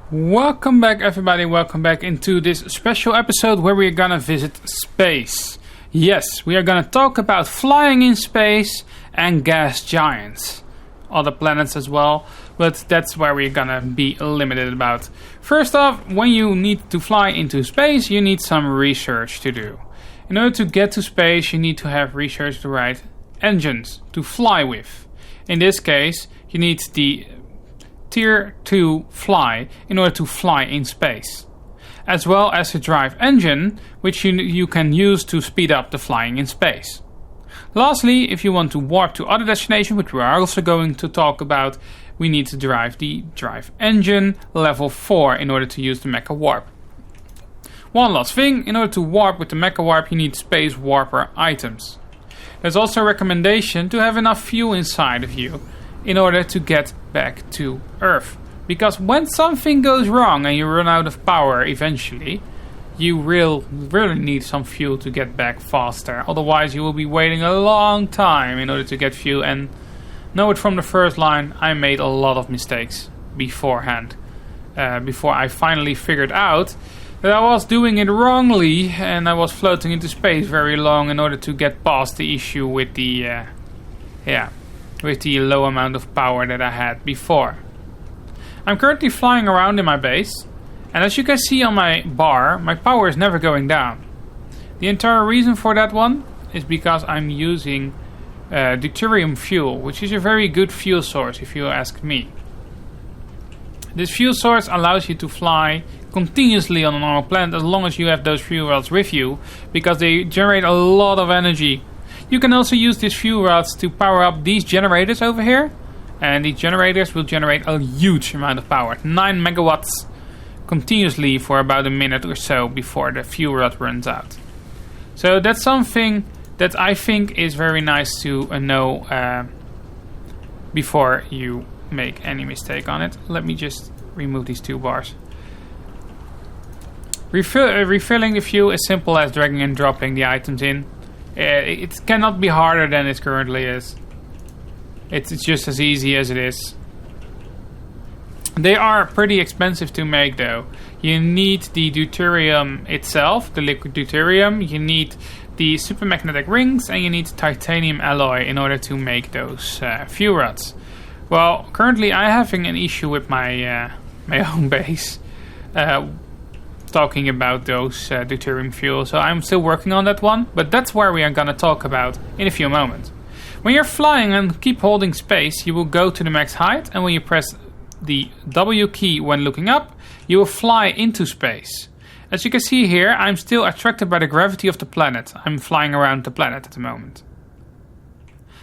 Welcome back everybody, welcome back into this special episode where we're gonna visit space. Yes, we are gonna talk about flying in space and gas giants. Other planets as well, but that's where we're gonna be limited about. First off, when you need to fly into space, you need some research to do. In order to get to space, you need to have research the right engines to fly with. In this case, you need the Tier 2 fly in order to fly in space, as well as a drive engine which you can use to speed up the flying in space. Lastly, if you want to warp to other destinations, which we are also going to talk about, we need to drive the drive engine level 4 in order to use the mecha warp. One last thing, in order to warp with the mecha warp you need space warper items. There's also a recommendation to have enough fuel inside of you in order to get back to Earth. Because when something goes wrong and you run out of power eventually, you really need some fuel to get back faster. Otherwise you will be waiting a long time in order to get fuel. And know it from the first line, I made a lot of mistakes beforehand. Before I finally figured out that I was doing it wrongly and I was floating into space very long in order to get past the issue with the with the low amount of power that I had before. I'm currently flying around in my base, and as you can see on my bar, my power is never going down. The entire reason for that one is because I'm using deuterium fuel, which is a very good fuel source if you ask me. This fuel source allows you to fly continuously on a normal planet as long as you have those fuel rods with you, because they generate a lot of energy. You can also use these fuel rods to power up these generators over here, and these generators will generate a huge amount of power, 9 megawatts continuously for about a minute or so before the fuel rod runs out. So that's something that I think is very nice to know before you make any mistake on it. Let me just remove these 2 bars. Refilling the fuel is simple as dragging and dropping the items in. It cannot be harder than it currently is. It's just as easy as it is. They are pretty expensive to make though. You need the deuterium itself, the liquid deuterium, you need the supermagnetic rings, and you need titanium alloy in order to make those fuel rods. Well, currently I'm having an issue with my own base. Talking about those deuterium fuel, so I'm still working on that one, but that's where we are gonna talk about in a few moments. When you're flying and keep holding space, you will go to the max height, and when you press the W key when looking up, you will fly into space. As you can see here, I'm still attracted by the gravity of the planet. I'm flying around the planet at the moment.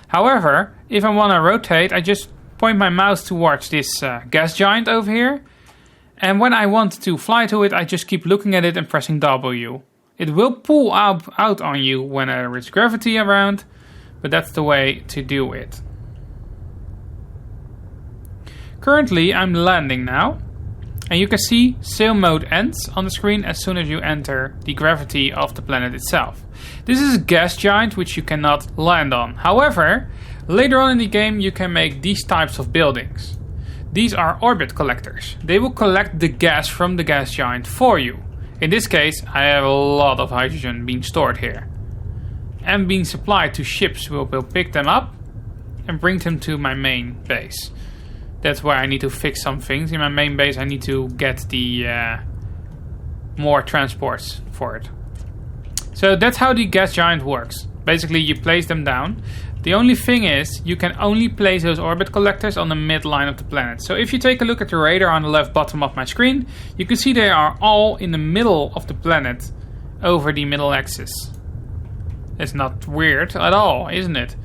However, if I want to rotate, I just point my mouse towards this gas giant over here. And when I want to fly to it, I just keep looking at it and pressing W. It will pull out on you when there is gravity around, but that's the way to do it. Currently, I'm landing now, and you can see sail mode ends on the screen as soon as you enter the gravity of the planet itself. This is a gas giant which you cannot land on. However, later on in the game you can make these types of buildings. These are orbit collectors. They will collect the gas from the gas giant for you. In this case, I have a lot of hydrogen being stored here. And being supplied to ships will pick them up and bring them to my main base. That's where I need to fix some things. In my main base I need to get the more transports for it. So that's how the gas giant works. Basically you place them down. The only thing is, you can only place those orbit collectors on the midline of the planet. So if you take a look at the radar on the left bottom of my screen, you can see they are all in the middle of the planet, over the middle axis. It's not weird at all, isn't it?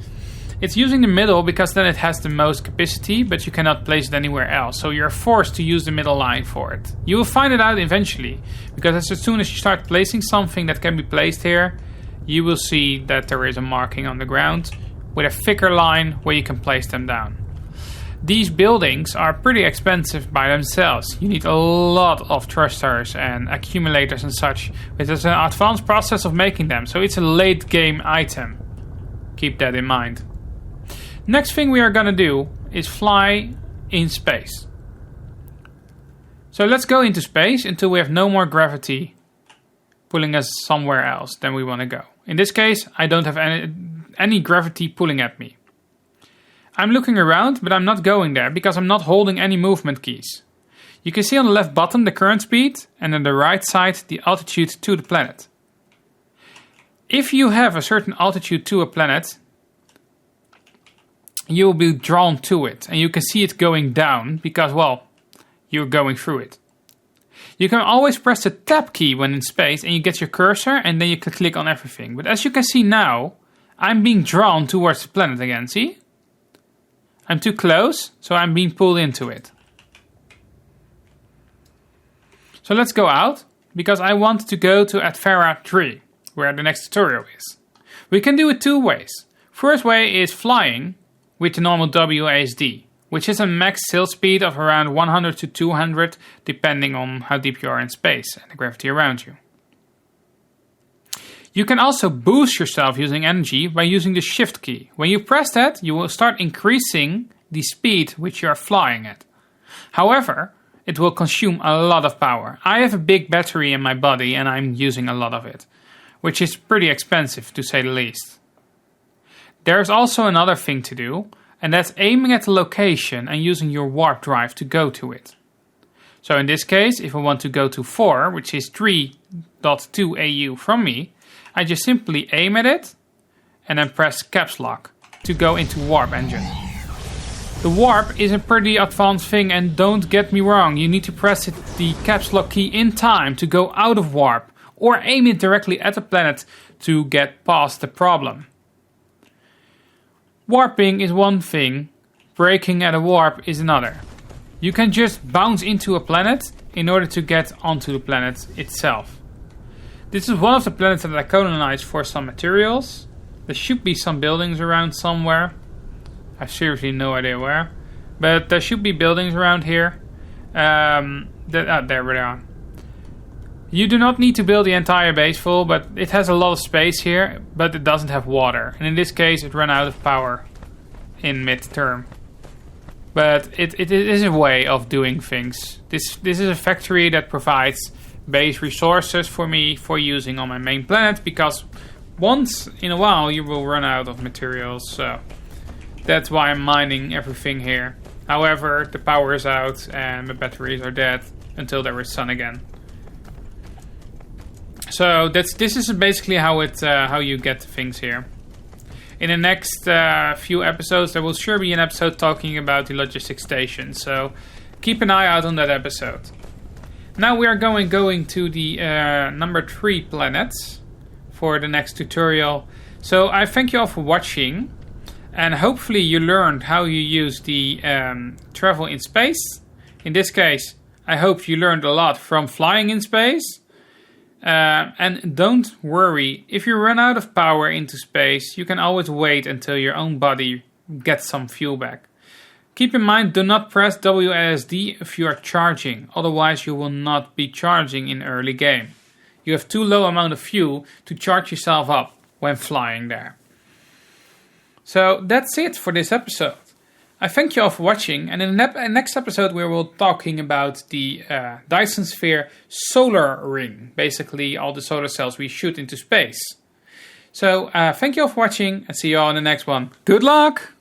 It's using the middle because then it has the most capacity, but you cannot place it anywhere else. So you're forced to use the middle line for it. You will find it out eventually, because as soon as you start placing something that can be placed here, you will see that there is a marking on the ground with a thicker line where you can place them down. These buildings are pretty expensive by themselves. You need a lot of thrusters and accumulators and such. It is an advanced process of making them, so it's a late game item. Keep that in mind. Next thing we are gonna do is fly in space. So let's go into space until we have no more gravity pulling us somewhere else than we want to go. In this case, I don't have any gravity pulling at me. I'm looking around, but I'm not going there because I'm not holding any movement keys. You can see on the left bottom the current speed and on the right side the altitude to the planet. If you have a certain altitude to a planet, you will be drawn to it and you can see it going down because, well, you're going through it. You can always press the tab key when in space and you get your cursor and then you can click on everything. But as you can see now, I'm being drawn towards the planet again, see? I'm too close, so I'm being pulled into it. So let's go out, because I want to go to Advera 3, where the next tutorial is. We can do it two ways. First way is flying with the normal WASD, which is a max sail speed of around 100 to 200, depending on how deep you are in space and the gravity around you. You can also boost yourself using energy by using the shift key. When you press that, you will start increasing the speed which you are flying at. However, it will consume a lot of power. I have a big battery in my body and I'm using a lot of it, which is pretty expensive to say the least. There's also another thing to do, and that's aiming at the location and using your warp drive to go to it. So in this case, if I want to go to 4, which is 3.2 AU from me, I just simply aim at it and then press caps lock to go into warp engine. The warp is a pretty advanced thing, and don't get me wrong, you need to press the caps lock key in time to go out of warp or aim it directly at the planet to get past the problem. Warping is one thing, braking at a warp is another. You can just bounce into a planet in order to get onto the planet itself. This is one of the planets that I colonized for some materials. There should be some buildings around somewhere. I have seriously no idea where. But there should be buildings around here. There we are. You do not need to build the entire base full, but it has a lot of space here, but it doesn't have water. And in this case, it ran out of power in mid-term. But it is a way of doing things. This is a factory that provides base resources for me for using on my main planet, because once in a while you will run out of materials, so that's why I'm mining everything here. However, the power is out and the batteries are dead until there is sun again. So this is basically how you get things here. In the next few episodes, there will sure be an episode talking about the logistics station, so keep an eye out on that episode. Now we are going to the number 3 planets for the next tutorial. So I thank you all for watching, and hopefully you learned how you use the travel in space. In this case, I hope you learned a lot from flying in space. And don't worry, if you run out of power into space, you can always wait until your own body gets some fuel back. Keep in mind, do not press WASD if you are charging, otherwise you will not be charging in early game. You have too low amount of fuel to charge yourself up when flying there. So that's it for this episode. I thank you all for watching, and in the next episode we will talking about the Dyson Sphere solar ring, basically all the solar cells we shoot into space. So thank you all for watching, and see you all in the next one. Good luck!